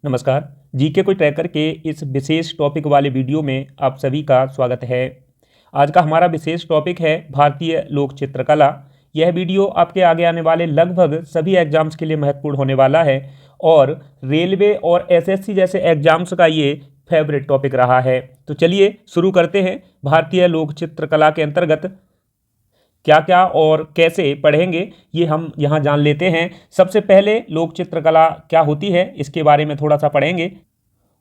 नमस्कार। जीके कोई ट्रैकर के इस विशेष टॉपिक वाले वीडियो में आप सभी का स्वागत है। आज का हमारा विशेष टॉपिक है भारतीय लोक चित्रकला। यह वीडियो आपके आगे आने वाले लगभग सभी एग्जाम्स के लिए महत्वपूर्ण होने वाला है और रेलवे और एसएससी जैसे एग्जाम्स का ये फेवरेट टॉपिक रहा है। तो चलिए शुरू करते हैं। भारतीय लोक चित्रकला के अंतर्गत क्या क्या और कैसे पढ़ेंगे ये हम यहाँ जान लेते हैं। सबसे पहले लोक चित्रकला क्या होती है इसके बारे में थोड़ा सा पढ़ेंगे।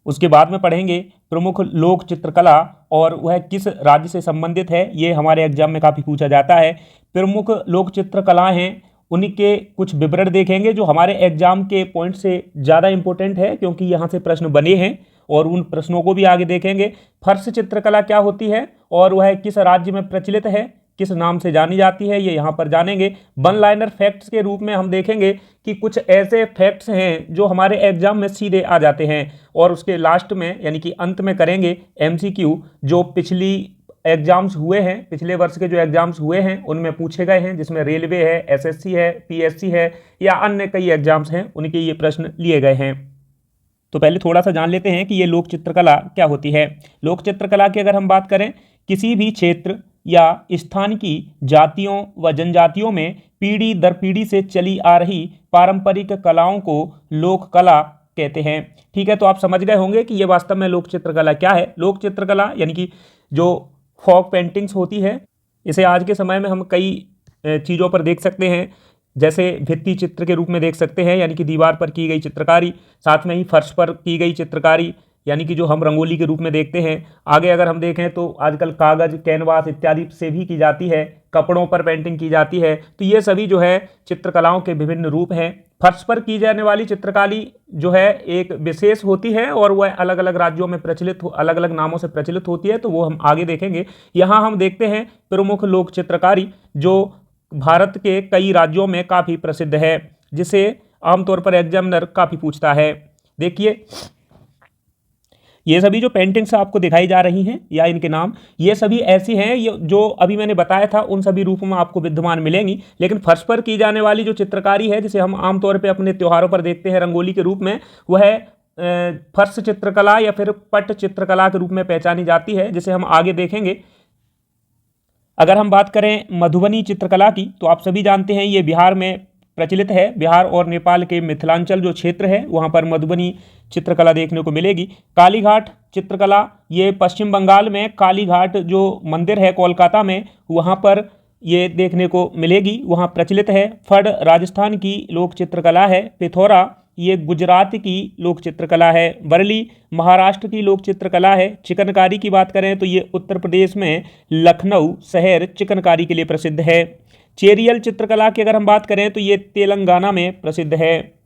उसके बाद में पढ़ेंगे प्रमुख लोक चित्रकला और वह किस राज्य से संबंधित है, ये हमारे एग्जाम में काफ़ी पूछा जाता है। प्रमुख लोक चित्रकलाएँ हैं उन्हीं के कुछ विवरण देखेंगे जो हमारे एग्जाम के पॉइंट से ज़्यादा इंपॉर्टेंट है क्योंकि यहाँ से प्रश्न बने हैं और उन प्रश्नों को भी आगे देखेंगे। फर्श चित्रकला क्या होती है और वह किस राज्य में प्रचलित है, किस नाम से जानी जाती है, ये यहाँ पर जानेंगे। वन लाइनर फैक्ट्स के रूप में हम देखेंगे कि कुछ ऐसे फैक्ट्स हैं जो हमारे एग्जाम में सीधे आ जाते हैं और उसके लास्ट में यानी कि अंत में करेंगे एमसीक्यू जो पिछली एग्जाम्स हुए हैं, पिछले वर्ष के जो एग्जाम्स हुए हैं उनमें पूछे गए हैं, जिसमें रेलवे है, एसएससी है, पीएससी है या अन्य कई एग्जाम्स हैं, उनके ये प्रश्न लिए गए हैं। तो पहले थोड़ा सा जान लेते हैं कि ये लोक चित्रकला क्या होती है। लोक चित्रकला की अगर हम बात करें, किसी भी क्षेत्र या स्थान की जातियों व जनजातियों में पीढ़ी दर पीढ़ी से चली आ रही पारंपरिक कलाओं को लोक कला कहते हैं। ठीक है, तो आप समझ गए होंगे कि ये वास्तव में लोक चित्रकला क्या है। लोक चित्रकला यानी कि जो फॉक पेंटिंग्स होती है, इसे आज के समय में हम कई चीज़ों पर देख सकते हैं, जैसे भित्ति चित्र के रूप में देख सकते हैं यानी कि दीवार पर की गई चित्रकारी, साथ में ही फर्श पर की गई चित्रकारी यानी कि जो हम रंगोली के रूप में देखते हैं। आगे अगर हम देखें तो आजकल कागज़, कैनवास इत्यादि से भी की जाती है, कपड़ों पर पेंटिंग की जाती है। तो ये सभी जो है चित्रकलाओं के विभिन्न रूप हैं। फर्श पर की जाने वाली चित्रकारी जो है एक विशेष होती है और वह अलग अलग राज्यों में अलग अलग नामों से प्रचलित होती है, तो वो हम आगे देखेंगे। यहाँ हम देखते हैं प्रमुख लोक चित्रकारी जो भारत के कई राज्यों में काफ़ी प्रसिद्ध है, जिसे आमतौर पर एग्जामिनर काफ़ी पूछता है। देखिए, ये सभी जो पेंटिंग्स आपको दिखाई जा रही हैं या इनके नाम, ये सभी ऐसी हैं ये जो अभी मैंने बताया था उन सभी रूपों में आपको विद्यमान मिलेंगी। लेकिन फर्श पर की जाने वाली जो चित्रकारी है, जिसे हम आमतौर पे अपने त्योहारों पर देखते हैं रंगोली के रूप में, वह फर्श चित्रकला या फिर पट चित्रकला के रूप में पहचानी जाती है, जिसे हम आगे देखेंगे। अगर हम बात करें मधुबनी चित्रकला की, तो आप सभी जानते हैं ये बिहार में प्रचलित है। बिहार और नेपाल के मिथिलांचल जो क्षेत्र है वहाँ पर मधुबनी चित्रकला देखने को मिलेगी। कालीघाट चित्रकला, ये पश्चिम बंगाल में कालीघाट जो मंदिर है कोलकाता में, वहाँ पर ये देखने को मिलेगी, वहाँ प्रचलित है। फड़ राजस्थान की लोक चित्रकला है। पिथौरा ये गुजरात की लोक चित्रकला है। वर्ली महाराष्ट्र की लोक चित्रकला है। चिकनकारी की बात करें तो ये उत्तर प्रदेश में लखनऊ शहर चिकनकारी के लिए प्रसिद्ध है। चेरियल चित्रकला की अगर हम बात करें तो ये तेलंगाना में प्रसिद्ध है।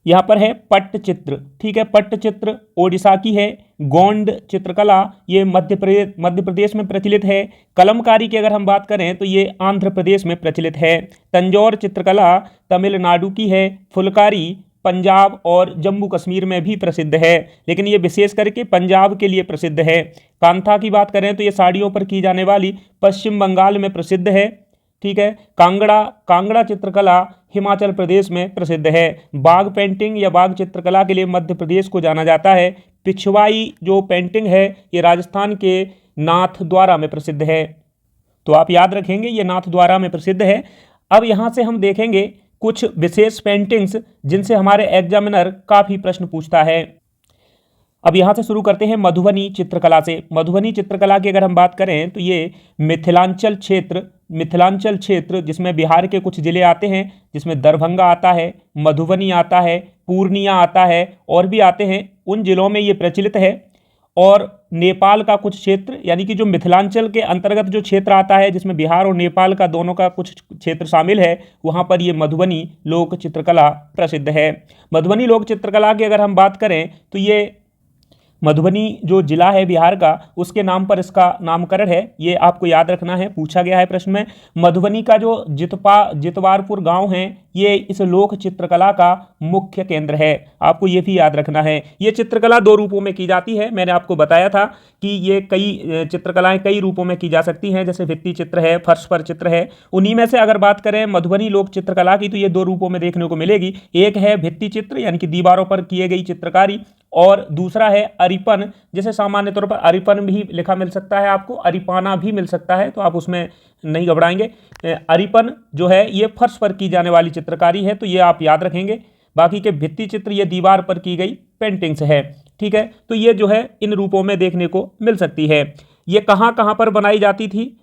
यहाँ पर है पट्टचित्र, ठीक है, पट्टचित्र ओडिशा की है। गोंड चित्रकला ये मध्य प्रदेश में प्रचलित है। कलमकारी की अगर हम बात करें तो ये आंध्र प्रदेश में प्रचलित है। तंजौर चित्रकला तमिलनाडु की है। फुलकारी पंजाब और जम्मू कश्मीर में भी प्रसिद्ध है, लेकिन ये विशेष करके पंजाब के लिए प्रसिद्ध है। कांथा की बात करें तो ये साड़ियों पर की जाने वाली पश्चिम बंगाल में प्रसिद्ध है, ठीक है। कांगड़ा चित्रकला हिमाचल प्रदेश में प्रसिद्ध है। बाघ पेंटिंग या बाघ चित्रकला के लिए मध्य प्रदेश को जाना जाता है। पिछवाई जो पेंटिंग है ये राजस्थान के नाथद्वारा में प्रसिद्ध है, तो आप याद रखेंगे ये नाथद्वारा में प्रसिद्ध है। अब यहाँ से हम देखेंगे कुछ विशेष पेंटिंग्स जिनसे हमारे एग्जामिनर काफ़ी प्रश्न पूछता है। अब यहाँ से शुरू करते हैं मधुबनी चित्रकला से। मधुबनी चित्रकला की अगर हम बात करें तो ये मिथिलांचल क्षेत्र जिसमें बिहार के कुछ ज़िले आते हैं, जिसमें दरभंगा आता है, मधुबनी आता है, पूर्णिया आता है और भी आते हैं, उन ज़िलों में ये प्रचलित है। और नेपाल का कुछ क्षेत्र यानी कि जो मिथिलांचल के अंतर्गत जो क्षेत्र आता है, जिसमें बिहार और नेपाल का दोनों का कुछ क्षेत्र शामिल है, वहाँ पर ये मधुबनी लोक चित्रकला प्रसिद्ध है। मधुबनी लोक चित्रकला की अगर हम बात करें तो ये मधुबनी जो जिला है बिहार का, उसके नाम पर इसका नामकरण है। ये आपको याद रखना है, पूछा गया है प्रश्न में। मधुबनी का जो जितवारपुर गांव है, ये इस लोक चित्रकला का मुख्य केंद्र है। आपको ये भी याद रखना है। ये चित्रकला दो रूपों में की जाती है। मैंने आपको बताया था कि ये कई चित्रकलाएं कई रूपों में की जा सकती हैं, जैसे भित्ति चित्र है, फर्श पर चित्र है। उन्हीं में से अगर बात करें मधुबनी लोक चित्रकला की, तो ये दो रूपों में देखने को मिलेगी। एक है भित्ति चित्र, यानी कि दीवारों पर किए गई चित्रकारी, और दूसरा है अरिपन, जैसे सामान्य तौर पर अरिपन भी लिखा मिल सकता है, आपको अरिपाना भी मिल सकता है, तो आप उसमें नहीं घबराएंगे। अरिपन जो है ये फर्श पर की जाने वाली चित्रकारी है, तो ये आप याद रखेंगे। बाकी के भित्ति चित्र ये दीवार पर की गई पेंटिंग्स है। ठीक है, तो ये जो है इन रूपों में देखने को मिल सकती है। ये कहाँ कहाँ पर बनाई जाती थी?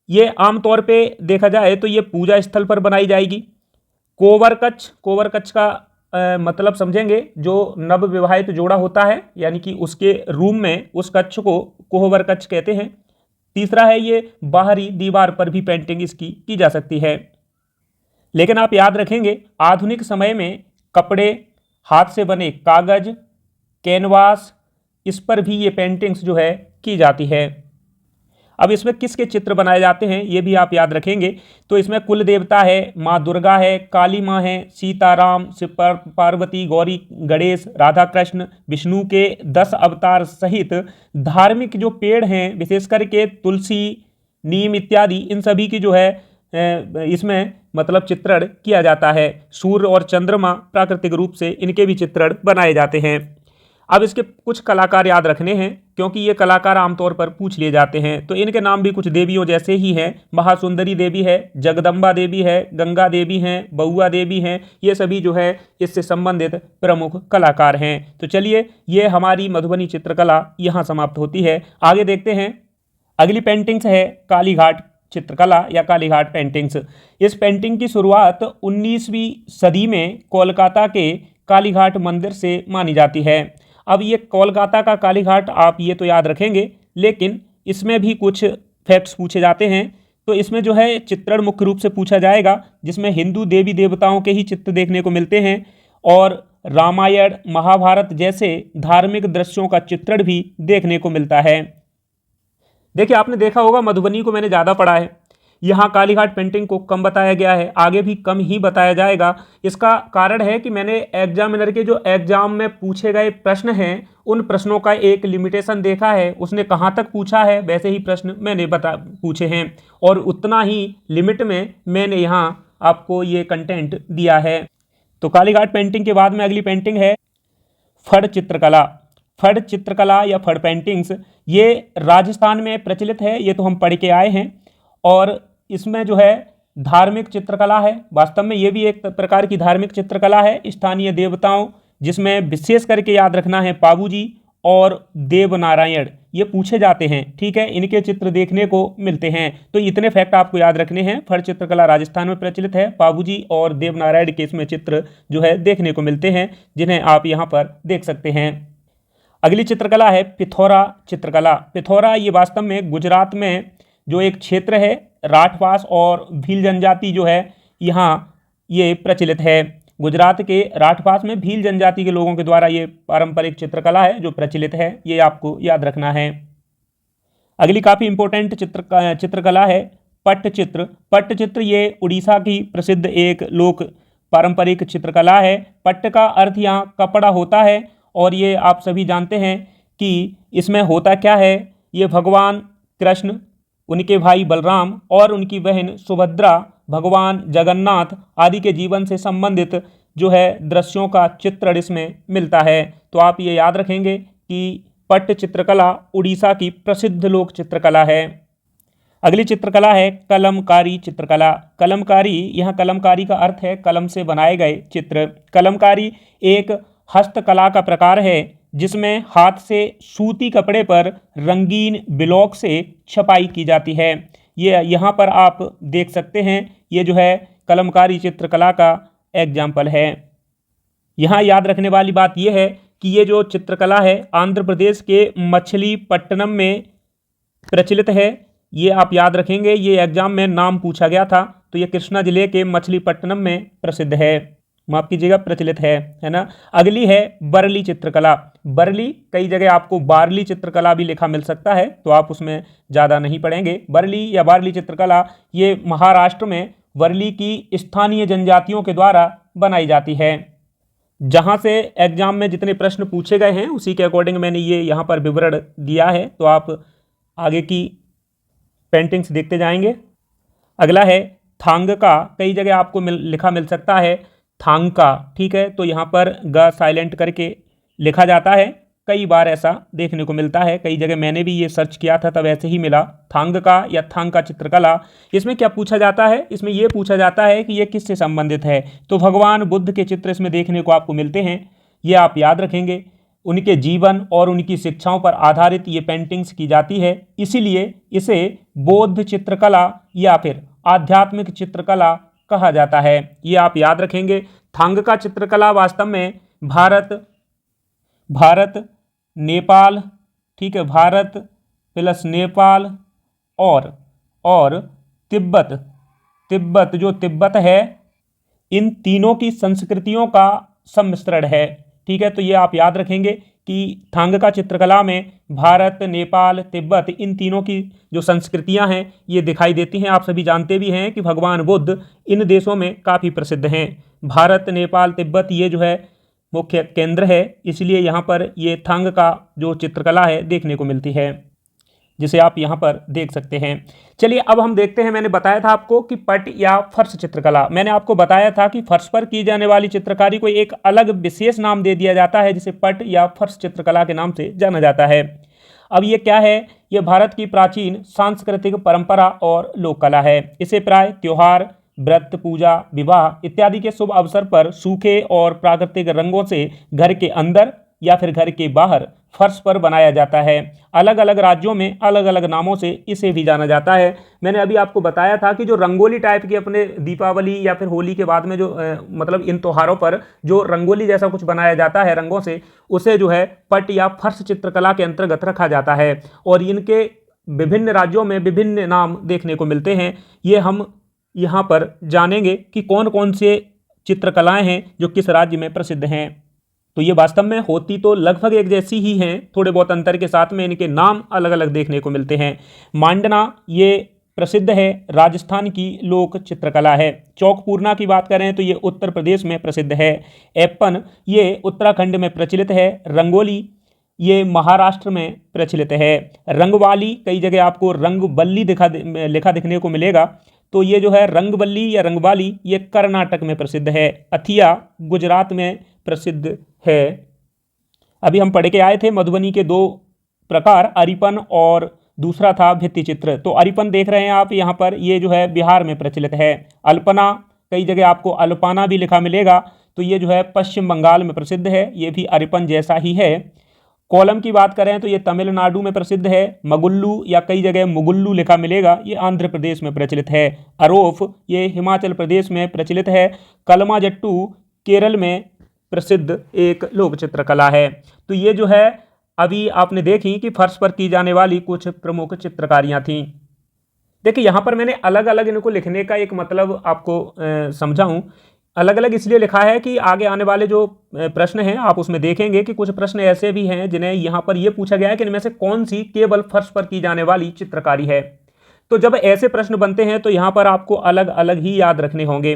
ये आमतौर पे देखा जाए तो ये पूजा स्थल पर बनाई जाएगी। कोवर कक्ष का मतलब समझेंगे, जो नव विवाहित जोड़ा होता है, यानी कि उसके रूम में उस कक्ष को कोहबर कक्ष कहते हैं। तीसरा है ये बाहरी दीवार पर भी पेंटिंग इसकी की जा सकती है। लेकिन आप याद रखेंगे आधुनिक समय में कपड़े, हाथ से बने कागज, कैनवास, इस पर भी ये पेंटिंग्स जो है की जाती है। अब इसमें किसके चित्र बनाए जाते हैं ये भी आप याद रखेंगे। तो इसमें कुल देवता है, माँ दुर्गा है, काली माँ है, सीताराम, शिव पार्वती, गौरी, गणेश, राधा कृष्ण, विष्णु के 10 अवतार सहित धार्मिक जो पेड़ हैं, विशेष करके तुलसी, नीम इत्यादि, इन सभी की जो है इसमें मतलब चित्रण किया जाता है। सूर्य और चंद्रमा प्राकृतिक रूप से इनके भी चित्रण बनाए जाते हैं। अब इसके कुछ कलाकार याद रखने हैं, क्योंकि ये कलाकार आमतौर पर पूछ लिए जाते हैं। तो इनके नाम भी कुछ देवियों जैसे ही हैं। महासुंदरी देवी है, जगदम्बा देवी है, गंगा देवी हैं, बउआ देवी हैं। ये सभी जो है इससे संबंधित प्रमुख कलाकार हैं। तो चलिए, ये हमारी मधुबनी चित्रकला यहाँ समाप्त होती है। आगे देखते हैं। अगली पेंटिंग्स है कालीघाट चित्रकला या कालीघाट पेंटिंग्स। इस पेंटिंग की शुरुआत 19वीं सदी में कोलकाता के कालीघाट मंदिर से मानी जाती है। अब ये कोलकाता का कालीघाट आप ये तो याद रखेंगे, लेकिन इसमें भी कुछ फैक्ट्स पूछे जाते हैं। तो इसमें जो है चित्रण मुख्य रूप से पूछा जाएगा, जिसमें हिंदू देवी देवताओं के ही चित्र देखने को मिलते हैं, और रामायण, महाभारत जैसे धार्मिक दृश्यों का चित्रण भी देखने को मिलता है। देखिए, आपने देखा होगा मधुबनी को मैंने ज़्यादा पढ़ा है, यहाँ कालीघाट पेंटिंग को कम बताया गया है, आगे भी कम ही बताया जाएगा। इसका कारण है कि मैंने एग्जामिनर के जो एग्जाम में पूछे गए प्रश्न हैं, उन प्रश्नों का एक लिमिटेशन देखा है। उसने कहाँ तक पूछा है, वैसे ही प्रश्न मैंने पूछे हैं, और उतना ही लिमिट में मैंने यहाँ आपको ये कंटेंट दिया है। तो कालीघाट पेंटिंग के बाद में अगली पेंटिंग है फड़ चित्रकला। फड़ चित्रकला या फड़ पेंटिंग्स ये राजस्थान में प्रचलित है, ये तो हम पढ़ के आए हैं। और इसमें जो है धार्मिक चित्रकला है। वास्तव में ये भी एक प्रकार की धार्मिक चित्रकला है। स्थानीय देवताओं, जिसमें विशेष करके याद रखना है पाबूजी और देवनारायण, ये पूछे जाते हैं। ठीक है, इनके चित्र देखने को मिलते हैं। तो इतने फैक्ट आपको याद रखने हैं। फड़ चित्रकला राजस्थान में प्रचलित है। पाबूजी और देवनारायण के इसमें चित्र जो है देखने को मिलते हैं, जिन्हें आप यहाँ पर देख सकते हैं। अगली चित्रकला है पिथौरा चित्रकला। पिथौरा ये वास्तव में गुजरात में जो एक क्षेत्र है, राठवास और भील जनजाति जो है यहाँ ये प्रचलित है। गुजरात के राठवास में भील जनजाति के लोगों के द्वारा ये पारंपरिक चित्रकला है जो प्रचलित है, ये आपको याद रखना है। अगली काफ़ी इंपॉर्टेंट चित्रकला है पट्टचित्र। पट्टचित्र ये उड़ीसा की प्रसिद्ध एक लोक पारंपरिक चित्रकला है। पट्ट का अर्थ यहाँ कपड़ा होता है, और ये आप सभी जानते हैं कि इसमें होता क्या है। ये भगवान कृष्ण, उनके भाई बलराम और उनकी बहन सुभद्रा, भगवान जगन्नाथ आदि के जीवन से संबंधित जो है दृश्यों का चित्रण इसमें मिलता है। तो आप ये याद रखेंगे कि पट्ट चित्रकला उड़ीसा की प्रसिद्ध लोक चित्रकला है। अगली चित्रकला है कलमकारी चित्रकला। कलमकारी, यहाँ कलमकारी का अर्थ है कलम से बनाए गए चित्र। कलमकारी एक हस्तकला का प्रकार है, जिसमें हाथ से सूती कपड़े पर रंगीन ब्लॉक से छपाई की जाती है। ये यहाँ पर आप देख सकते हैं, ये जो है कलमकारी चित्रकला का एग्जाम्पल है। यहाँ याद रखने वाली बात यह है कि ये जो चित्रकला है आंध्र प्रदेश के मछलीपट्टनम में प्रचलित है। ये आप याद रखेंगे, ये एग्जाम में नाम पूछा गया था। तो ये कृष्णा जिले के मछलीपट्टनम में प्रसिद्ध है। माफ कीजिएगा, प्रचलित है ना। अगली है बरली चित्रकला। बरली, कई जगह आपको बारली चित्रकला भी लिखा मिल सकता है, तो आप उसमें ज़्यादा नहीं पढ़ेंगे। बरली या बारली चित्रकला ये महाराष्ट्र में वर्ली की स्थानीय जनजातियों के द्वारा बनाई जाती है। जहाँ से एग्जाम में जितने प्रश्न पूछे गए हैं उसी के अकॉर्डिंग मैंने ये यहाँ पर विवरण दिया है, तो आप आगे की पेंटिंग्स देखते जाएंगे। अगला है थांगका। कई जगह आपको लिखा मिल सकता है थांगका, ठीक है, तो यहाँ पर ग साइलेंट करके लिखा जाता है। कई बार ऐसा देखने को मिलता है, कई जगह मैंने भी ये सर्च किया था तब ऐसे ही मिला, थांगका या थांगका चित्रकला। इसमें क्या पूछा जाता है, इसमें यह पूछा जाता है कि यह किससे संबंधित है, तो भगवान बुद्ध के चित्र इसमें देखने को आपको मिलते हैं। ये आप याद रखेंगे, उनके जीवन और उनकी शिक्षाओं पर आधारित ये पेंटिंग्स की जाती है, इसीलिए इसे बौद्ध चित्रकला या फिर आध्यात्मिक चित्रकला कहा जाता है। ये आप याद रखेंगे। थांगका चित्रकला वास्तव में भारत नेपाल, ठीक है, भारत प्लस नेपाल और तिब्बत जो तिब्बत है, इन तीनों की संस्कृतियों का सम्मिश्रण है, ठीक है। तो ये आप याद रखेंगे कि थांगका चित्रकला में भारत, नेपाल, तिब्बत, इन तीनों की जो संस्कृतियां हैं ये दिखाई देती हैं। आप सभी जानते भी हैं कि भगवान बुद्ध इन देशों में काफ़ी प्रसिद्ध हैं। भारत, नेपाल, तिब्बत ये जो है मुख्य केंद्र है, इसलिए यहाँ पर ये थांगका जो चित्रकला है देखने को मिलती है, जिसे आप यहाँ पर देख सकते हैं। चलिए अब हम देखते हैं, मैंने बताया था आपको कि पट या फर्श चित्रकला, मैंने आपको बताया था कि फर्श पर की जाने वाली चित्रकारी को एक अलग विशेष नाम दे दिया जाता है, जिसे पट या फर्श चित्रकला के नाम से जाना जाता है। अब ये क्या है, ये भारत की प्राचीन सांस्कृतिक परंपरा और लोक कला है। इसे प्राय त्योहार, व्रत, पूजा, विवाह इत्यादि के शुभ अवसर पर सूखे और प्राकृतिक रंगों से घर के अंदर या फिर घर के बाहर फर्श पर बनाया जाता है। अलग अलग राज्यों में अलग अलग नामों से इसे भी जाना जाता है। मैंने अभी आपको बताया था कि जो रंगोली टाइप की अपने दीपावली या फिर होली के बाद में जो मतलब इन त्योहारों पर जो रंगोली जैसा कुछ बनाया जाता है रंगों से, उसे जो है पट या फर्श चित्रकला के अंतर्गत रखा जाता है। और इनके विभिन्न राज्यों में विभिन्न नाम देखने को मिलते हैं। ये हम यहाँ पर जानेंगे कि कौन कौन से चित्रकलाएँ हैं जो किस राज्य में प्रसिद्ध हैं। तो ये वास्तव में होती तो लगभग एक जैसी ही हैं, थोड़े बहुत अंतर के साथ में इनके नाम अलग अलग देखने को मिलते हैं। मांडना ये प्रसिद्ध है, राजस्थान की लोक चित्रकला है। चौकपूर्णा की बात करें तो ये उत्तर प्रदेश में प्रसिद्ध है। एप्पन ये उत्तराखंड में प्रचलित है। रंगोली ये महाराष्ट्र में प्रचलित है। रंगवाली, कई जगह आपको रंगबल्ली लिखा दिखने को मिलेगा, तो ये जो है रंगबल्ली या रंगवाली ये कर्नाटक में प्रसिद्ध है। अथिया गुजरात में प्रसिद्ध है। अभी हम पढ़ के आए थे मधुबनी के दो प्रकार, अरिपन और दूसरा था भित्ति चित्र। तो अरिपन देख रहे हैं आप यहाँ पर, ये जो है बिहार में प्रचलित है। अल्पना, कई जगह आपको अल्पाना भी लिखा मिलेगा, तो ये जो है पश्चिम बंगाल में प्रसिद्ध है, ये भी अरिपन जैसा ही है। कोलम की बात करें तो ये तमिलनाडु में प्रसिद्ध है। मगुल्लू या कई जगह मुगुल्लू लिखा मिलेगा, ये आंध्र प्रदेश में प्रचलित है। अरोफ ये हिमाचल प्रदेश में प्रचलित है। कलमाजट्टू केरल में प्रसिद्ध एक लोक चित्रकला है। तो ये जो है अभी आपने देखी कि फर्श पर की जाने वाली कुछ प्रमुख चित्रकारियाँ थीं। देखिए यहाँ पर मैंने अलग अलग इनको लिखने का एक मतलब आपको समझाऊँ। अलग अलग इसलिए लिखा है कि आगे आने वाले जो प्रश्न हैं आप उसमें देखेंगे कि कुछ प्रश्न ऐसे भी हैं जिन्हें यहाँ पर यह पूछा गया है कि इनमें से कौन सी केवल फर्श पर की जाने वाली चित्रकारी है। तो जब ऐसे प्रश्न बनते हैं तो यहाँ पर आपको अलग अलग ही याद रखने होंगे,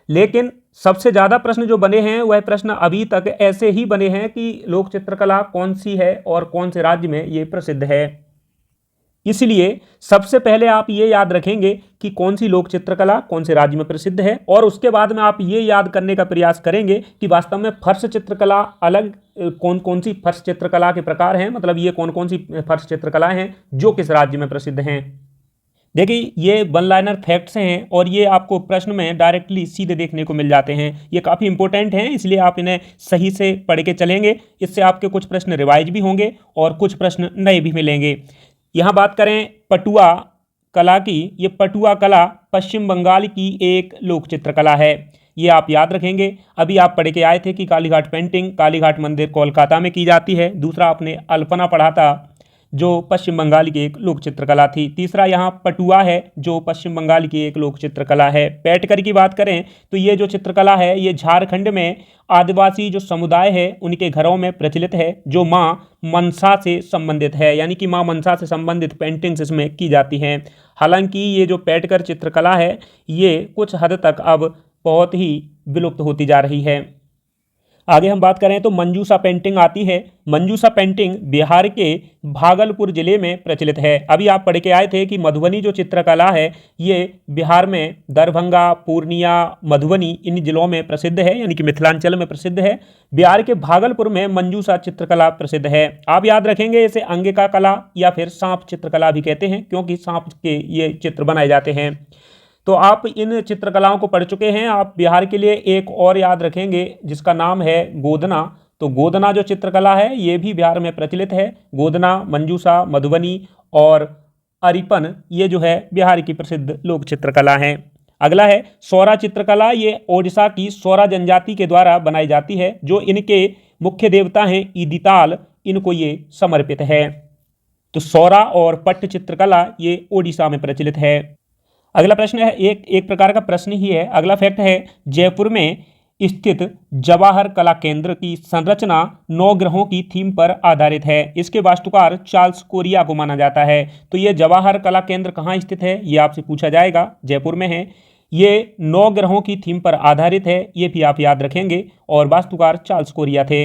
लेकिन सबसे ज़्यादा प्रश्न जो बने हैं वह प्रश्न अभी तक ऐसे ही बने हैं कि लोक चित्रकला कौन सी है और कौन से राज्य में ये प्रसिद्ध है। इसलिए सबसे पहले आप ये याद रखेंगे कि कौन सी लोक चित्रकला कौन से राज्य में प्रसिद्ध है, और उसके बाद में आप ये याद करने का प्रयास करेंगे कि वास्तव में फर्श चित्रकला अलग कौन कौन सी फर्श चित्रकला के प्रकार हैं, मतलब ये कौन कौन सी फर्श चित्रकलाएं हैं जो किस राज्य में प्रसिद्ध हैं। देखिए ये वन लाइनर फैक्ट्स हैं और ये आपको प्रश्न में डायरेक्टली सीधे देखने को मिल जाते हैं। ये काफ़ी इंपॉर्टेंट हैं, इसलिए आप इन्हें सही से पढ़ के चलेंगे। इससे आपके कुछ प्रश्न रिवाइज भी होंगे और कुछ प्रश्न नए भी मिलेंगे। यहाँ बात करें पटुआ कला की, ये पटुआ कला पश्चिम बंगाल की एक लोक चित्रकला है, ये आप याद रखेंगे। अभी आप पढ़ के आए थे कि कालीघाट पेंटिंग कालीघाट मंदिर कोलकाता में की जाती है। दूसरा आपने अल्पना पढ़ा था जो पश्चिम बंगाल की एक लोक चित्रकला थी। तीसरा यहाँ पटुआ है, जो पश्चिम बंगाल की एक लोक चित्रकला है। पैटकर की बात करें तो ये जो चित्रकला है ये झारखंड में आदिवासी जो समुदाय है उनके घरों में प्रचलित है, जो माँ मनसा से संबंधित है, यानी कि माँ मनसा से संबंधित पेंटिंग्स इसमें की जाती हैं। हालांकि ये जो पैटकर चित्रकला है ये कुछ हद तक अब बहुत ही विलुप्त होती जा रही है। आगे हम बात करें तो मंजूषा पेंटिंग आती है। मंजूषा पेंटिंग बिहार के भागलपुर जिले में प्रचलित है। अभी आप पढ़ के आए थे कि मधुबनी जो चित्रकला है ये बिहार में दरभंगा, पूर्णिया, मधुबनी इन जिलों में प्रसिद्ध है, यानी कि मिथिलांचल में प्रसिद्ध है। बिहार के भागलपुर में मंजूषा चित्रकला प्रसिद्ध है। आप याद रखेंगे इसे अंगिका कला या फिर सांप चित्रकला भी कहते हैं, क्योंकि सांप के ये चित्र बनाए जाते हैं। तो आप इन चित्रकलाओं को पढ़ चुके हैं। आप बिहार के लिए एक और याद रखेंगे जिसका नाम है गोदना। तो गोदना जो चित्रकला है ये भी बिहार में प्रचलित है। गोदना, मंजूषा, मधुबनी और अरिपन ये जो है बिहार की प्रसिद्ध लोक चित्रकला हैं। अगला है सौरा चित्रकला। ये ओडिशा की सौरा जनजाति के द्वारा बनाई जाती है। जो इनके मुख्य देवता हैं ईदिताल, इनको ये समर्पित है। तो सौरा और पट्ट चित्रकला ये ओडिशा में प्रचलित है। अगला प्रश्न है एक प्रकार का प्रश्न ही है। अगला फैक्ट है जयपुर में स्थित जवाहर कला केंद्र की संरचना 9 ग्रहों की थीम पर आधारित है। इसके वास्तुकार चार्ल्स कोरिया को माना जाता है। तो ये जवाहर कला केंद्र कहाँ स्थित है ये आपसे पूछा जाएगा। जयपुर में है। ये 9 ग्रहों की थीम पर आधारित है, ये भी आप याद रखेंगे, और वास्तुकार चार्ल्स कोरिया थे।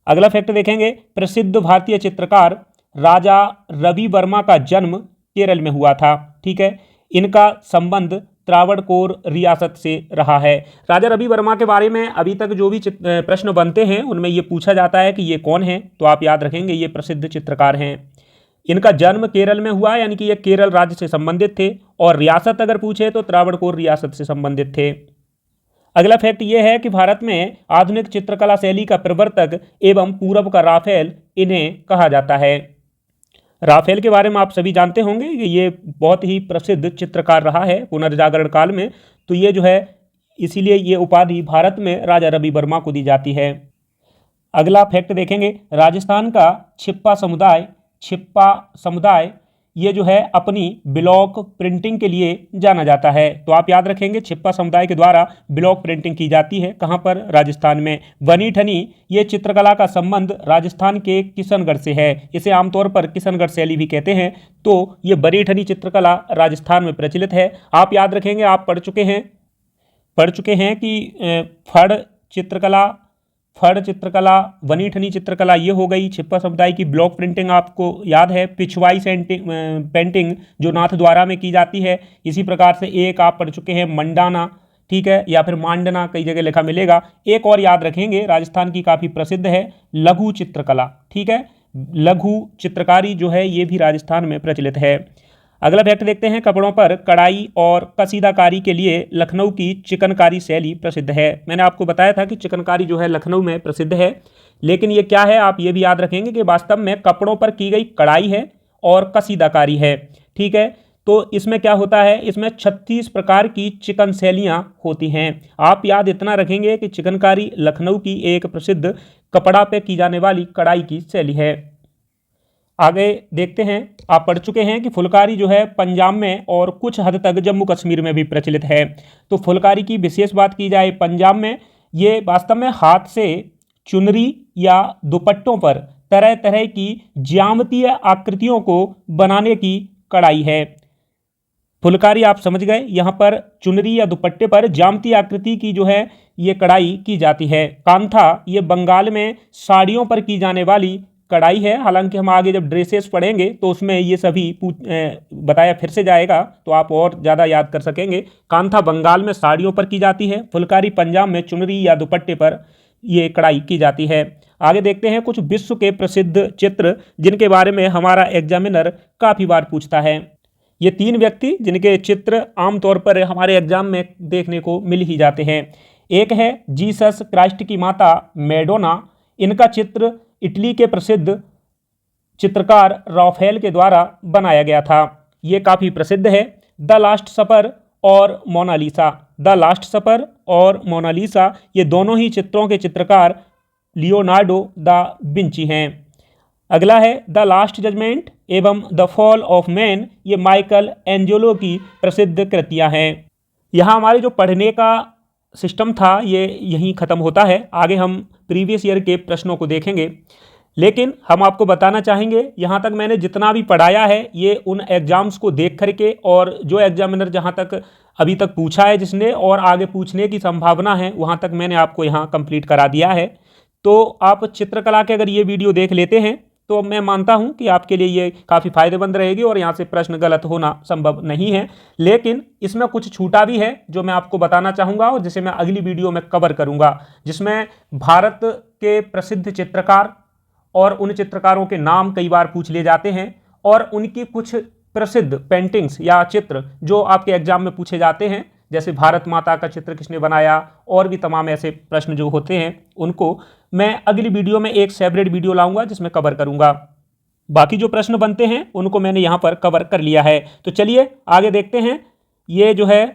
अगला फैक्ट देखेंगे प्रसिद्ध भारतीय चित्रकार राजा रवि वर्मा का जन्म केरल में हुआ था। ठीक है, इनका संबंध त्रावणकोर रियासत से रहा है। राजा रवि वर्मा के बारे में अभी तक जो भी प्रश्न बनते हैं उनमें ये पूछा जाता है कि ये कौन है, तो आप याद रखेंगे ये प्रसिद्ध चित्रकार हैं। इनका जन्म केरल में हुआ, यानी कि ये केरल राज्य से संबंधित थे, और रियासत अगर पूछे तो त्रावणकोर रियासत से संबंधित थे। अगला फैक्ट ये है कि भारत में आधुनिक चित्रकला शैली का प्रवर्तक एवं पूरब का राफेल इन्हें कहा जाता है। राफेल के बारे में आप सभी जानते होंगे कि ये बहुत ही प्रसिद्ध चित्रकार रहा है पुनर्जागरण काल में। तो ये जो है इसीलिए ये उपाधि भारत में राजा रवि वर्मा को दी जाती है। अगला फैक्ट देखेंगे राजस्थान का छिप्पा समुदाय ये जो है अपनी ब्लॉक प्रिंटिंग के लिए जाना जाता है। तो आप याद रखेंगे छिप्पा समुदाय के द्वारा ब्लॉक प्रिंटिंग की जाती है। कहाँ पर? राजस्थान में। बनी ठनी ये चित्रकला का संबंध राजस्थान के किशनगढ़ से है। इसे आमतौर पर किशनगढ़ शैली भी कहते हैं। तो ये बनी ठनी चित्रकला राजस्थान में प्रचलित है। आप याद रखेंगे, आप पढ़ चुके हैं कि फड़ चित्रकला, बनी ठनी चित्रकला ये हो गई। छिप्पा समुदाय की ब्लॉक प्रिंटिंग आपको याद है। पिछवाई पेंटिंग जो नाथद्वारा में की जाती है। इसी प्रकार से एक आप पढ़ चुके हैं मंडाना, ठीक है, या फिर मांडना, कई जगह लिखा मिलेगा। एक और याद रखेंगे राजस्थान की काफ़ी प्रसिद्ध है लघु चित्रकला। ठीक है, लघु चित्रकारी जो है ये भी राजस्थान में प्रचलित है। अगला फैक्ट देखते हैं कपड़ों पर कढ़ाई और कसीदाकारी के लिए लखनऊ की चिकनकारी शैली प्रसिद्ध है। मैंने आपको बताया था कि चिकनकारी जो है लखनऊ में प्रसिद्ध है, लेकिन ये क्या है आप ये भी याद रखेंगे कि वास्तव में कपड़ों पर की गई कढ़ाई है और कसीदाकारी है। ठीक है, तो इसमें क्या होता है, इसमें 36 प्रकार की चिकन शैलियाँ होती हैं। आप याद इतना रखेंगे कि चिकनकारी लखनऊ की एक प्रसिद्ध कपड़ा पे की जाने वाली कढ़ाई की शैली है। आगे देखते हैं, आप पढ़ चुके हैं कि फुलकारी जो है पंजाब में और कुछ हद तक जम्मू कश्मीर में भी प्रचलित है। तो फुलकारी की विशेष बात की जाए पंजाब में, ये वास्तव में हाथ से चुनरी या दुपट्टों पर तरह तरह की ज्यामितीय आकृतियों को बनाने की कढ़ाई है। फुलकारी आप समझ गए, यहाँ पर चुनरी या दुपट्टे पर ज्यामितीय आकृति की जो है ये कढ़ाई की जाती है। कांथा ये बंगाल में साड़ियों पर की जाने वाली कढ़ाई है। हालांकि हम आगे जब ड्रेसेस पढ़ेंगे तो उसमें ये सभी बताया फिर से जाएगा, तो आप और ज़्यादा याद कर सकेंगे। कांथा बंगाल में साड़ियों पर की जाती है, फुलकारी पंजाब में चुनरी या दुपट्टे पर ये कढ़ाई की जाती है। आगे देखते हैं कुछ विश्व के प्रसिद्ध चित्र जिनके बारे में हमारा एग्जामिनर काफ़ी बार पूछता है। ये 3 व्यक्ति जिनके चित्र आमतौर पर हमारे एग्जाम में देखने को मिल ही जाते हैं। एक है जीसस क्राइस्ट की माता मैडोना। इनका चित्र इटली के प्रसिद्ध चित्रकार राफेल के द्वारा बनाया गया था। ये काफ़ी प्रसिद्ध है। द लास्ट सपर और मोनालिसा, द लास्ट सपर और मोनालिसा ये दोनों ही चित्रों के चित्रकार लियोनार्डो दा विंची हैं। अगला है द लास्ट जजमेंट एवं द फॉल ऑफ मैन, ये माइकल एंजेलो की प्रसिद्ध कृतियां हैं। यहाँ हमारे जो पढ़ने का सिस्टम था ये यहीं ख़त्म होता है। आगे हम प्रीवियस ईयर के प्रश्नों को देखेंगे, लेकिन हम आपको बताना चाहेंगे यहाँ तक मैंने जितना भी पढ़ाया है ये उन एग्ज़ाम्स को देख करके, और जो एग्जामिनर जहाँ तक अभी तक पूछा है जिसने और आगे पूछने की संभावना है वहाँ तक मैंने आपको यहाँ कंप्लीट करा दिया है। तो आप चित्रकला के अगर ये वीडियो देख लेते हैं तो मैं मानता हूं कि आपके लिए ये काफ़ी फायदेमंद रहेगी और यहाँ से प्रश्न गलत होना संभव नहीं है। लेकिन इसमें कुछ छूटा भी है जो मैं आपको बताना चाहूँगा और जिसे मैं अगली वीडियो में कवर करूँगा, जिसमें भारत के प्रसिद्ध चित्रकार और उन चित्रकारों के नाम कई बार पूछ लिए जाते हैं और उनकी कुछ प्रसिद्ध पेंटिंग्स या चित्र जो आपके एग्जाम में पूछे जाते हैं, जैसे भारत माता का चित्र किसने बनाया और भी तमाम ऐसे प्रश्न जो होते हैं, उनको मैं अगली वीडियो में एक सेपरेट वीडियो लाऊंगा जिसमें कवर करूंगा। बाकी जो प्रश्न बनते हैं उनको मैंने यहाँ पर कवर कर लिया है। तो चलिए आगे देखते हैं। ये जो है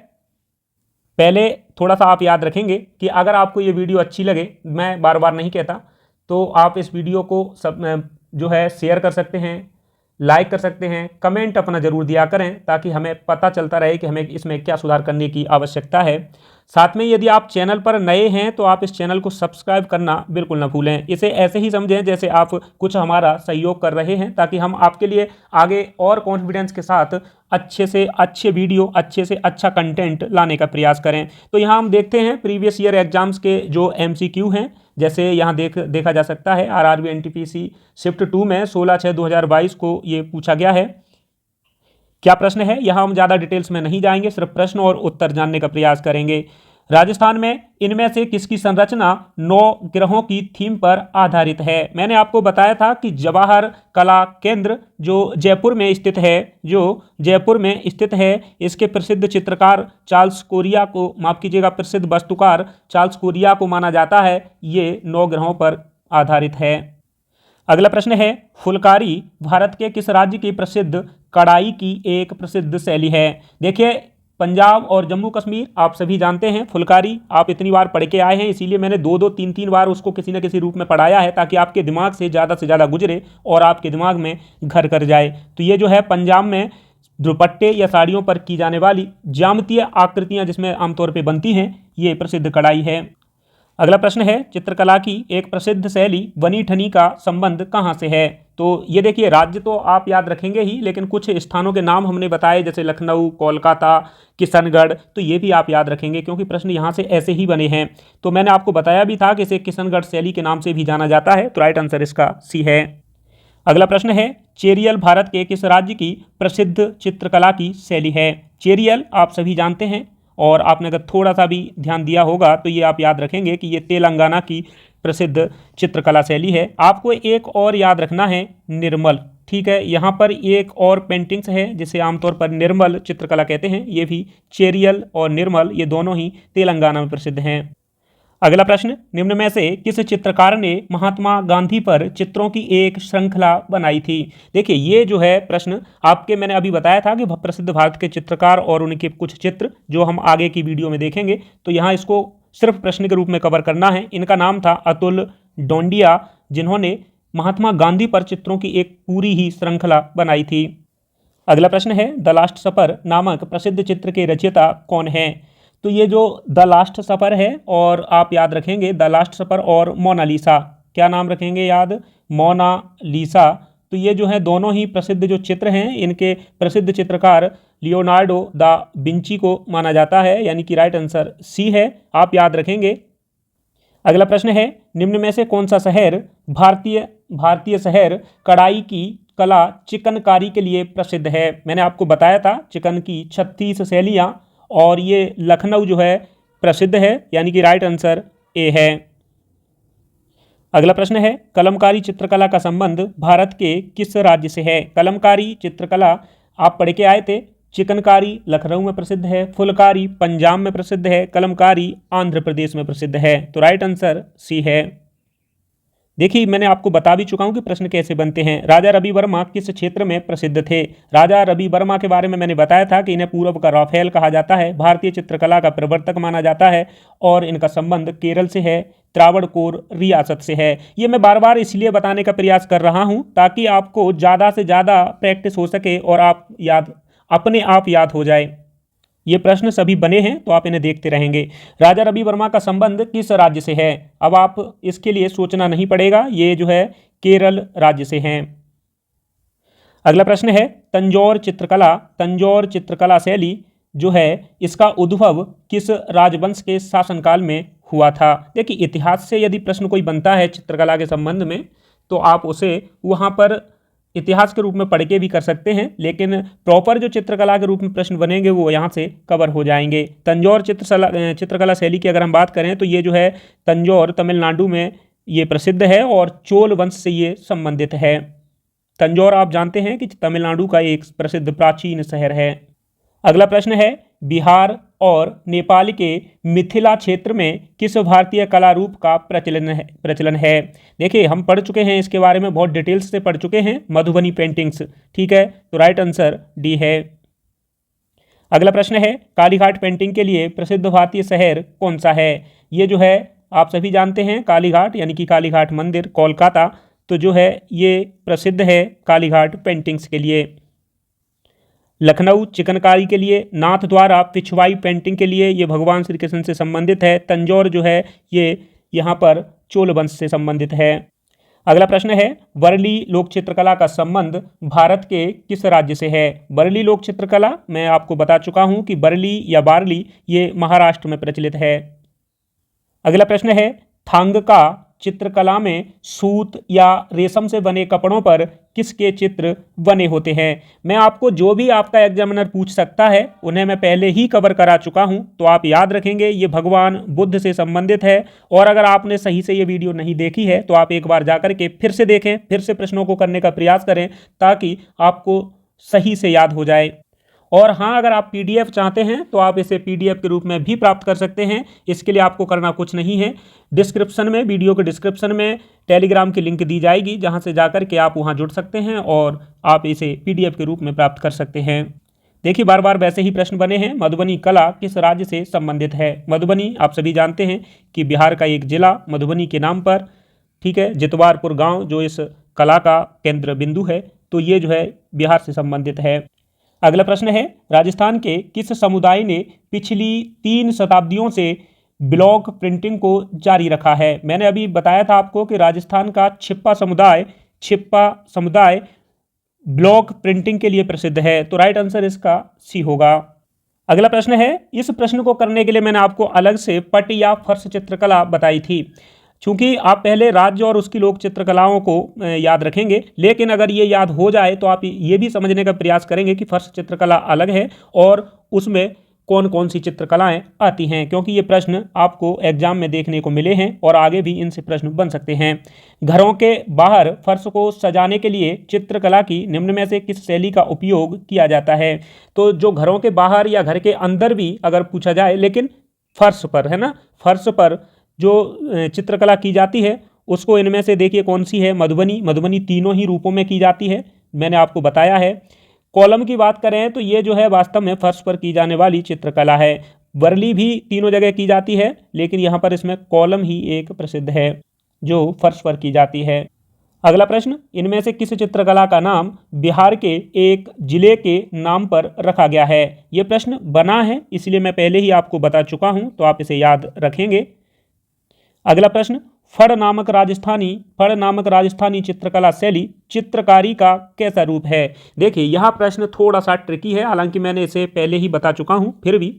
पहले थोड़ा सा आप याद रखेंगे कि अगर आपको ये वीडियो अच्छी लगे, मैं बार बार नहीं कहता, तो आप इस वीडियो को सब जो है शेयर कर सकते हैं, लाइक कर सकते हैं, कमेंट अपना ज़रूर दिया करें ताकि हमें पता चलता रहे कि हमें इसमें क्या सुधार करने की आवश्यकता है। साथ में यदि आप चैनल पर नए हैं तो आप इस चैनल को सब्सक्राइब करना बिल्कुल ना भूलें। इसे ऐसे ही समझें जैसे आप कुछ हमारा सहयोग कर रहे हैं, ताकि हम आपके लिए आगे और कॉन्फिडेंस के साथ अच्छे से अच्छे वीडियो, अच्छे से अच्छा कंटेंट लाने का प्रयास करें। तो यहाँ हम देखते हैं प्रीवियस ईयर एग्जाम्स के जो MCQ हैं, जैसे यहाँ देखा जा सकता है RRB NTPC शिफ्ट 2 में 16/6/2022 को ये पूछा गया है। क्या प्रश्न है, यहाँ हम ज़्यादा डिटेल्स में नहीं जाएंगे, सिर्फ प्रश्न और उत्तर जानने का प्रयास करेंगे। राजस्थान में इनमें से किसकी संरचना 9 ग्रहों की थीम पर आधारित है? मैंने आपको बताया था कि जवाहर कला केंद्र जो जयपुर में स्थित है, इसके प्रसिद्ध चित्रकार चार्ल्स कोरिया को, माफ कीजिएगा, प्रसिद्ध वास्तुकार चार्ल्स कोरिया को माना जाता है। ये 9 ग्रहों पर आधारित है। अगला प्रश्न है, फुलकारी भारत के किस राज्य की प्रसिद्ध कढ़ाई की एक प्रसिद्ध शैली है? देखिए, पंजाब और जम्मू कश्मीर आप सभी जानते हैं। फुलकारी आप इतनी बार पढ़ के आए हैं, इसीलिए मैंने 2-2, 3-3 बार उसको किसी न किसी रूप में पढ़ाया है ताकि आपके दिमाग से ज़्यादा गुजरे और आपके दिमाग में घर कर जाए। तो ये जो है पंजाब में दुपट्टे या साड़ियों पर की जाने वाली ज्यामितीय आकृतियाँ जिसमें आमतौर पर बनती हैं, ये प्रसिद्ध कढ़ाई है। अगला प्रश्न है, चित्रकला की एक प्रसिद्ध शैली बनी ठनी का संबंध कहाँ से है? तो ये देखिए, राज्य तो आप याद रखेंगे ही, लेकिन कुछ स्थानों के नाम हमने बताए जैसे लखनऊ, कोलकाता, किशनगढ़, तो ये भी आप याद रखेंगे क्योंकि प्रश्न यहाँ से ऐसे ही बने हैं। तो मैंने आपको बताया भी था कि इसे किशनगढ़ शैली के नाम से भी जाना जाता है। तो राइट आंसर इसका C है। अगला प्रश्न है, चेरियल भारत के किस राज्य की प्रसिद्ध चित्रकला की शैली है? चेरियल आप सभी जानते हैं और आपने अगर थोड़ा सा भी ध्यान दिया होगा तो ये आप याद रखेंगे कि ये तेलंगाना की प्रसिद्ध चित्रकला शैली है। आपको एक और याद रखना है, निर्मल। ठीक है, यहाँ पर एक और पेंटिंग्स है जिसे आमतौर पर निर्मल चित्रकला कहते हैं। ये भी चेरियल और निर्मल ये दोनों ही तेलंगाना में प्रसिद्ध हैं। अगला प्रश्न, निम्न में से किस चित्रकार ने महात्मा गांधी पर चित्रों की एक श्रृंखला बनाई थी? देखिए, ये जो है प्रश्न आपके मैंने अभी बताया था कि प्रसिद्ध भारत के चित्रकार और उनके कुछ चित्र जो हम आगे की वीडियो में देखेंगे। तो यहाँ इसको सिर्फ प्रश्न के रूप में कवर करना है। इनका नाम था अतुल डोंडिया, जिन्होंने महात्मा गांधी पर चित्रों की एक पूरी ही श्रृंखला बनाई थी। अगला प्रश्न है, द लास्ट सफर नामक प्रसिद्ध चित्र के रचयिता कौन है? तो ये जो द लास्ट सफ़र है, और आप याद रखेंगे द लास्ट सफ़र और मोनालिसा, क्या नाम रखेंगे याद? मोनालिसा। तो ये जो है दोनों ही प्रसिद्ध जो चित्र हैं, इनके प्रसिद्ध चित्रकार लियोनार्डो दा विंची को माना जाता है, यानी कि राइट आंसर C है, आप याद रखेंगे। अगला प्रश्न है, निम्न में से कौन सा शहर भारतीय शहर कढ़ाई की कला चिकनकारी के लिए प्रसिद्ध है? मैंने आपको बताया था चिकन की 36 शैलियाँ, और ये लखनऊ जो है प्रसिद्ध है, यानी कि राइट आंसर A है। अगला प्रश्न है, कलमकारी चित्रकला का संबंध भारत के किस राज्य से है? कलमकारी चित्रकला आप पढ़ के आए थे। चिकनकारी लखनऊ में प्रसिद्ध है, फुलकारी पंजाब में प्रसिद्ध है, कलमकारी आंध्र प्रदेश में प्रसिद्ध है। तो राइट आंसर C है। देखिए मैंने आपको बता भी चुका हूं कि प्रश्न कैसे बनते हैं। राजा रवि वर्मा किस क्षेत्र में प्रसिद्ध थे? राजा रवि वर्मा के बारे में मैंने बताया था कि इन्हें पूर्व का राफेल कहा जाता है, भारतीय चित्रकला का प्रवर्तक माना जाता है और इनका संबंध केरल से है, त्रावणकोर रियासत से है। ये मैं बार बार इसलिए बताने का प्रयास कर रहा हूं ताकि आपको ज़्यादा से ज़्यादा प्रैक्टिस हो सके और आप अपने आप याद हो जाए। ये प्रश्न सभी बने हैं तो आप इन्हें देखते रहेंगे। राजा रवि वर्मा का संबंध किस राज्य से है? अब आप इसके लिए सोचना नहीं पड़ेगा, ये जो है केरल राज्य से हैं। अगला प्रश्न है तंजौर चित्रकला। तंजौर चित्रकला शैली जो है इसका उद्भव किस राजवंश के शासनकाल में हुआ था? देखिए इतिहास से यदि प्रश्न कोई बनता है चित्रकला के संबंध में तो आप उसे वहाँ पर इतिहास के रूप में पढ़ के भी कर सकते हैं, लेकिन प्रॉपर जो चित्रकला के रूप में प्रश्न बनेंगे वो यहाँ से कवर हो जाएंगे। तंजौर चित्रकला शैली की अगर हम बात करें तो ये जो है तंजौर तमिलनाडु में ये प्रसिद्ध है और चोल वंश से ये संबंधित है। तंजौर आप जानते हैं कि तमिलनाडु का एक प्रसिद्ध प्राचीन शहर है। अगला प्रश्न है बिहार और नेपाल के मिथिला क्षेत्र में किस भारतीय कला रूप का प्रचलन है? देखिए हम पढ़ चुके हैं इसके बारे में, बहुत डिटेल्स से पढ़ चुके हैं, मधुबनी पेंटिंग्स। ठीक है, तो राइट आंसर डी है। अगला प्रश्न है कालीघाट पेंटिंग के लिए प्रसिद्ध भारतीय शहर कौन सा है? ये जो है आप सभी जानते हैं कालीघाट यानी कि कालीघाट मंदिर कोलकाता, तो जो है ये प्रसिद्ध है कालीघाट पेंटिंग्स के लिए। लखनऊ चिकनकारी के लिए, नाथ द्वारा पिछवाई पेंटिंग के लिए ये भगवान श्री कृष्ण से संबंधित है। तंजौर जो है ये यहाँ पर चोल वंश से संबंधित है। अगला प्रश्न है वर्ली लोक चित्रकला का संबंध भारत के किस राज्य से है? वर्ली लोक चित्रकला मैं आपको बता चुका हूँ कि वर्ली या बार्ली ये महाराष्ट्र में प्रचलित है। अगला प्रश्न है थांगका चित्रकला में सूत या रेशम से बने कपड़ों पर किसके चित्र बने होते हैं? मैं आपको जो भी आपका एग्जामिनर पूछ सकता है उन्हें मैं पहले ही कवर करा चुका हूं, तो आप याद रखेंगे ये भगवान बुद्ध से संबंधित है। और अगर आपने सही से ये वीडियो नहीं देखी है तो आप एक बार जाकर के फिर से देखें, फिर से प्रश्नों को करने का प्रयास करें ताकि आपको सही से याद हो जाए। और हाँ, अगर आप पीडीएफ चाहते हैं तो आप इसे पीडीएफ के रूप में भी प्राप्त कर सकते हैं। इसके लिए आपको करना कुछ नहीं है, डिस्क्रिप्शन में, वीडियो के डिस्क्रिप्शन में टेलीग्राम की लिंक दी जाएगी जहां से जाकर के आप वहां जुड़ सकते हैं और आप इसे पीडीएफ के रूप में प्राप्त कर सकते हैं। देखिए बार बार वैसे ही प्रश्न बने हैं। मधुबनी कला किस राज्य से संबंधित है? मधुबनी आप सभी जानते हैं कि बिहार का एक जिला मधुबनी के नाम पर, ठीक है, जितवारपुर गाँव जो इस कला का केंद्र बिंदु है, तो ये जो है बिहार से संबंधित है। अगला प्रश्न है राजस्थान के किस समुदाय ने पिछली 3 शताब्दियों से ब्लॉक प्रिंटिंग को जारी रखा है? मैंने अभी बताया था आपको कि राजस्थान का छिप्पा समुदाय ब्लॉक प्रिंटिंग के लिए प्रसिद्ध है, तो राइट आंसर इसका सी होगा। अगला प्रश्न है, इस प्रश्न को करने के लिए मैंने आपको अलग से पट या फर्श चित्रकला बताई थी। चूंकि आप पहले राज्य और उसकी लोक चित्रकलाओं को याद रखेंगे, लेकिन अगर ये याद हो जाए तो आप ये भी समझने का प्रयास करेंगे कि फर्श चित्रकला अलग है और उसमें कौन कौन सी चित्रकलाएं आती हैं, क्योंकि ये प्रश्न आपको एग्जाम में देखने को मिले हैं और आगे भी इनसे प्रश्न बन सकते हैं। घरों के बाहर फर्श को सजाने के लिए चित्रकला की निम्न में से किस शैली का उपयोग किया जाता है? तो जो घरों के बाहर या घर के अंदर भी अगर पूछा जाए, लेकिन फर्श पर, है ना, फर्श पर जो चित्रकला की जाती है उसको इनमें से देखिए कौन सी है? मधुबनी तीनों ही रूपों में की जाती है, मैंने आपको बताया है। कॉलम की बात करें तो ये जो है वास्तव में फर्श पर की जाने वाली चित्रकला है। वर्ली भी तीनों जगह की जाती है, लेकिन यहाँ पर इसमें कॉलम ही एक प्रसिद्ध है जो फर्श पर की जाती है। अगला प्रश्न, इनमें से किस चित्रकला का नाम बिहार के एक जिले के नाम पर रखा गया है? ये प्रश्न बना है इसलिए मैं पहले ही आपको बता चुका हूँ, तो आप इसे याद रखेंगे। अगला प्रश्न, फड़ नामक राजस्थानी चित्रकला शैली चित्रकारी का कैसा रूप है? देखिए यह प्रश्न थोड़ा सा ट्रिकी है, हालांकि मैंने इसे पहले ही बता चुका हूं, फिर भी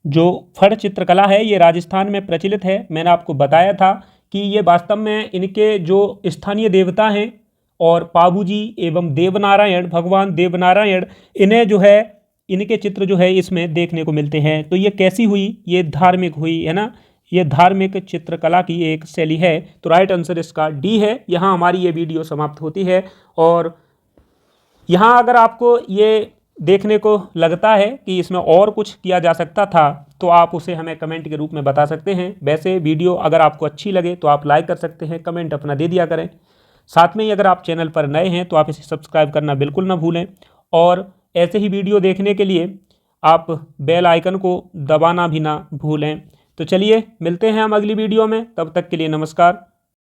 जो फड़ चित्रकला है ये राजस्थान में प्रचलित है। मैंने आपको बताया था कि ये वास्तव में इनके जो स्थानीय देवता हैं और पाबूजी एवं देवनारायण, भगवान देवनारायण, इन्हें जो है इनके चित्र जो है इसमें देखने को मिलते हैं। तो ये कैसी हुई? ये धार्मिक हुई, है ना, ये धार्मिक चित्रकला की एक शैली है, तो राइट आंसर इसका डी है। यहाँ हमारी ये वीडियो समाप्त होती है और यहाँ अगर आपको ये देखने को लगता है कि इसमें और कुछ किया जा सकता था तो आप उसे हमें कमेंट के रूप में बता सकते हैं। वैसे वीडियो अगर आपको अच्छी लगे तो आप लाइक कर सकते हैं, कमेंट अपना दे दिया करें। साथ में ही अगर आप चैनल पर नए हैं तो आप इसे सब्सक्राइब करना बिल्कुल ना भूलें, और ऐसे ही वीडियो देखने के लिए आप बेल आइकन को दबाना भी ना भूलें। तो चलिए मिलते हैं हम अगली वीडियो में, तब तक के लिए नमस्कार।